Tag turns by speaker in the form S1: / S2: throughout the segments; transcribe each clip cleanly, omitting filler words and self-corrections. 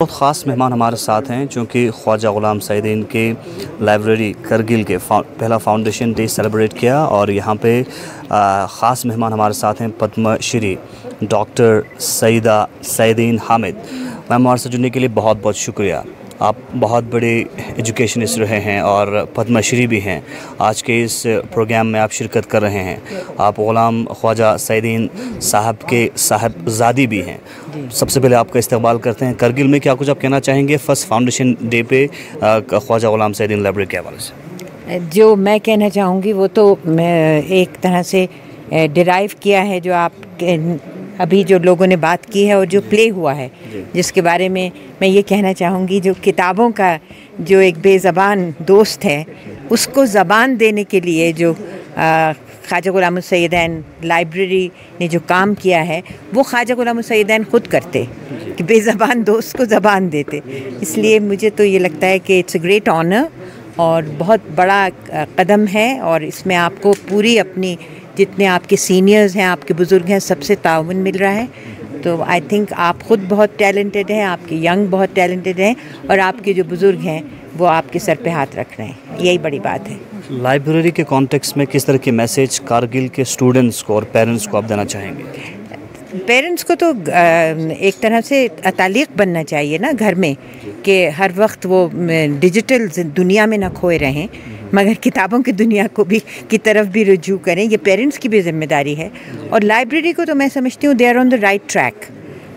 S1: بہت خاص مہمان ہمارے ساتھ ہیں چونکہ خواجہ غلام سعیدین کے لائبریری کرگل کے پہلا فاؤنڈیشن ڈے سیلیبریٹ کیا، اور یہاں پہ خاص مہمان ہمارے ساتھ ہیں پدم شری ڈاکٹر سعیدہ سعیدین حامد۔ میم ہمارے سے جڑنے کے لیے بہت بہت شکریہ۔ آپ بہت بڑے ایجوکیشنسٹ رہے ہیں اور پدم شری بھی ہیں۔ آج کے اس پروگرام میں آپ شرکت کر رہے ہیں۔ آپ غلام خواجہ سعیدین صاحب کے صاحبزادی بھی ہیں۔ سب سے پہلے آپ کا استقبال کرتے ہیں کرگل میں۔ کیا کچھ آپ کہنا چاہیں گے فرسٹ فاؤنڈیشن ڈے پہ خواجہ غلام سعیدین لائبریری کے حوالے سے؟
S2: جو میں کہنا چاہوں گی وہ تو ایک طرح سے ڈرائیو کیا ہے جو آپ ابھی جو لوگوں نے بات کی ہے اور جو پلے ہوا ہے، جس کے بارے میں میں یہ کہنا چاہوں گی، جو کتابوں کا جو ایک بے زبان دوست ہے اس کو زبان دینے کے لیے جو خواجہ غلام السعیدین لائبریری نے جو کام کیا ہے وہ خواجہ غلام السعیدین خود کرتے کہ بے زبان دوست کو زبان دیتے۔ اس لیے مجھے تو یہ لگتا ہے کہ اٹس اے گریٹ آنر اور بہت بڑا قدم ہے، اور اس میں آپ کو پوری اپنی جتنے آپ کے سینئرز ہیں، آپ کے بزرگ ہیں، سب سے تعاون مل رہا ہے۔ تو آئی تھنک آپ خود بہت ٹیلنٹڈ ہیں، آپ کے ینگ بہت ٹیلنٹڈ ہیں، اور آپ کے جو بزرگ ہیں وہ آپ کے سر پہ ہاتھ رکھ رہے ہیں، یہی بڑی بات ہے۔
S1: لائبریری کے کانٹیکس میں کس طرح کے میسیج کارگل کے اسٹوڈنٹس کو اور پیرنٹس کو آپ دینا چاہیں گے؟
S2: پیرنٹس کو تو ایک طرح سے تعلیق بننا چاہیے نا گھر میں، کہ ہر وقت وہ ڈیجیٹل دنیا میں نہ کھوئے رہیں، مگر کتابوں کی دنیا کو بھی کی طرف بھی رجوع کریں۔ یہ پیرنٹس کی بھی ذمہ داری ہے، اور لائبریری کو تو میں سمجھتی ہوں they are on the right track,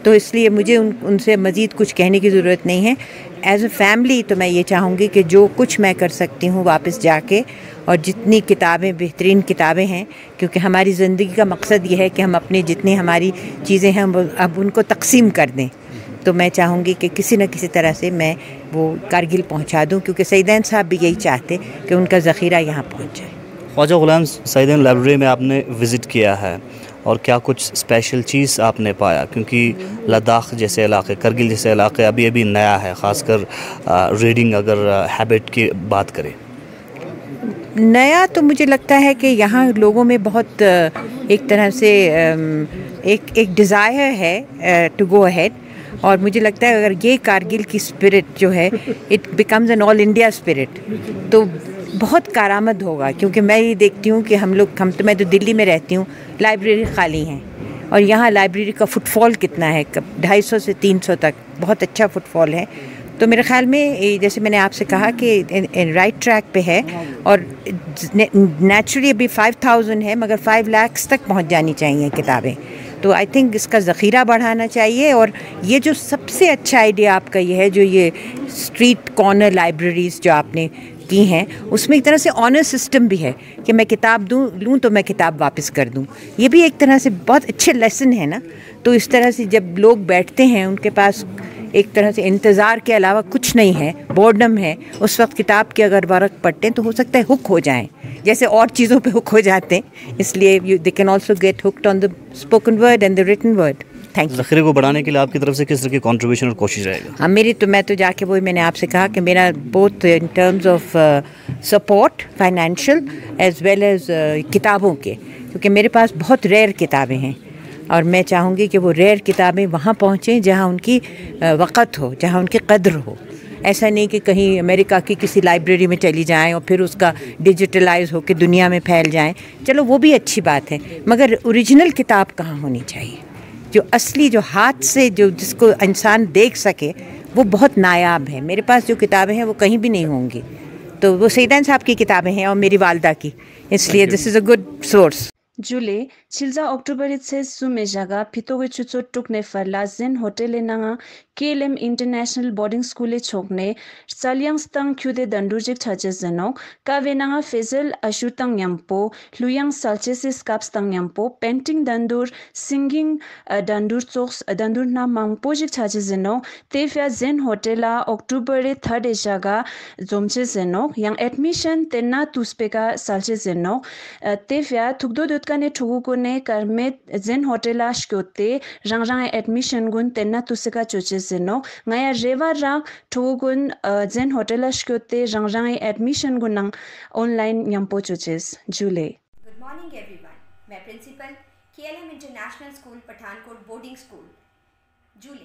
S2: تو اس لیے مجھے ان سے مزید کچھ کہنے کی ضرورت نہیں ہے۔ ایز اے فیملی تو میں یہ چاہوں گی کہ جو کچھ میں کر سکتی ہوں واپس جا کے، اور جتنی کتابیں بہترین کتابیں ہیں، کیونکہ ہماری زندگی کا مقصد یہ ہے کہ ہم اپنی جتنی ہماری چیزیں ہیں اب ان کو تقسیم کر دیں، تو میں چاہوں گی کہ کسی نہ کسی طرح سے میں وہ کارگل پہنچا دوں، کیونکہ سعیدین صاحب بھی یہی چاہتے کہ ان کا ذخیرہ یہاں پہنچ جائے۔
S1: خواجہ غلام سعیدین لائبریری میں آپ نے وزٹ کیا ہے، اور کیا کچھ اسپیشل چیز آپ نے پایا؟ کیونکہ لداخ جیسے علاقے، کرگل جیسے علاقے ابھی نیا ہے، خاص کر ریڈنگ اگر ہیبٹ کی بات کریں۔
S2: نیا تو مجھے لگتا ہے کہ یہاں لوگوں میں بہت ایک طرح سے ایک ڈیزائر ہے ٹو گو اہیڈ، اور مجھے لگتا ہے اگر یہ کارگل کی اسپرٹ جو ہے it becomes an all India spirit, تو بہت کارآمد ہوگا۔ کیونکہ میں یہ دیکھتی ہوں کہ میں تو دلی میں رہتی ہوں، لائبریری خالی ہیں، اور یہاں لائبریری کا فٹ فال کتنا ہے، 250 سے 300 تک، بہت اچھا فٹ فال ہے۔ تو میرے خیال میں جیسے میں نے آپ سے کہا کہ رائٹ ٹریک پہ ہے، اور نیچرلی ابھی 5000 ہے، مگر 5 lakhs تک پہنچ جانی چاہیے کتابیں، تو آئی تھنک اس کا ذخیرہ بڑھانا چاہیے۔ اور یہ جو سب سے اچھا آئیڈیا آپ کا یہ ہے، جو یہ اسٹریٹ کارنر لائبریریز جو آپ نے کی ہیں، اس میں ایک طرح سے آنر سسٹم بھی ہے کہ میں کتاب لوں تو میں کتاب واپس کر دوں، یہ بھی ایک طرح سے بہت اچھے لیسن ہے نا۔ تو اس طرح سے جب لوگ بیٹھتے ہیں، ان کے پاس ایک طرح سے انتظار کے علاوہ کچھ نہیں ہے، بورڈم ہے، اس وقت کتاب کے اگر ورق پڑھتے ہیں تو ہو سکتا ہے ہک ہو جائیں، جیسے اور چیزوں پہ ہک ہو جاتے ہیں، اس لیے they can also get hooked on the spoken word and the written word. Thank you.
S1: ذخیرے کو بڑھانے کے لیے آپ کی طرف سے کس طرح کی کنٹریبیوشن اور کوشش رہے گا؟
S2: میں تو جا کے وہی میں نے آپ سے کہا کہ میرا both in terms of support financial as well as کتابوں کے، کیونکہ میرے پاس بہت ریئر کتابیں ہیں، اور میں چاہوں گی کہ وہ ریئر کتابیں وہاں پہنچیں جہاں ان کی وقت ہو، جہاں ان کی قدر ہو۔ ایسا نہیں کہ کہیں امریکہ کی کسی لائبریری میں چلی جائیں اور پھر اس کا ڈیجیٹلائز ہو کے دنیا میں پھیل جائیں، چلو وہ بھی اچھی بات ہے، مگر اوریجنل کتاب کہاں ہونی چاہیے، جو اصلی، جو ہاتھ سے جس کو انسان دیکھ سکے، وہ بہت نایاب ہے۔ میرے پاس جو کتابیں ہیں وہ کہیں بھی نہیں ہوں گی، تو وہ سعیدین صاحب کی کتابیں ہیں اور میری والدہ کی، اس لیے دس از اے گڈ سورس۔
S3: جولے چلزا اکتوبر سے سومے جگہ پھتوگے چوچو ٹکنے فرلا زین ہوٹل ناگا KLM انٹرنیشنل بورڈنگ اسکول چھوکنے سالیانگ ستنگ کھودے دندورجک چھاچے زنوک کاوے ناگا فیزل اشو تنگ یمپو لویانگ سالچے سے سکاپس تنگ یمپو پینٹنگ دندور سنگنگ دندور چوکس دندور نا مانگپو جک چھاچے زنوک تیفیا زین ہوٹلا اکتوبر 3 جگہ زومچے زنوک یانگ ایڈمیشن تینا توسپیکا سالچے زنوک تیفیا تھکدو کنے ٹھگو کنے کرمیت زین ہوٹلا شکوتے رنگ رنگ ایڈمیشن گن تینا توسکا چوچے زنو نیا ریوا رنگ ٹھگو گن زین ہوٹلا شکوتے رنگ رنگ ایڈمیشن گن آن لائن یمپو چوچیز جولے۔
S4: گڈ مارننگ ایوری ون، میں principal KLM international school Pathankot boarding school جولے۔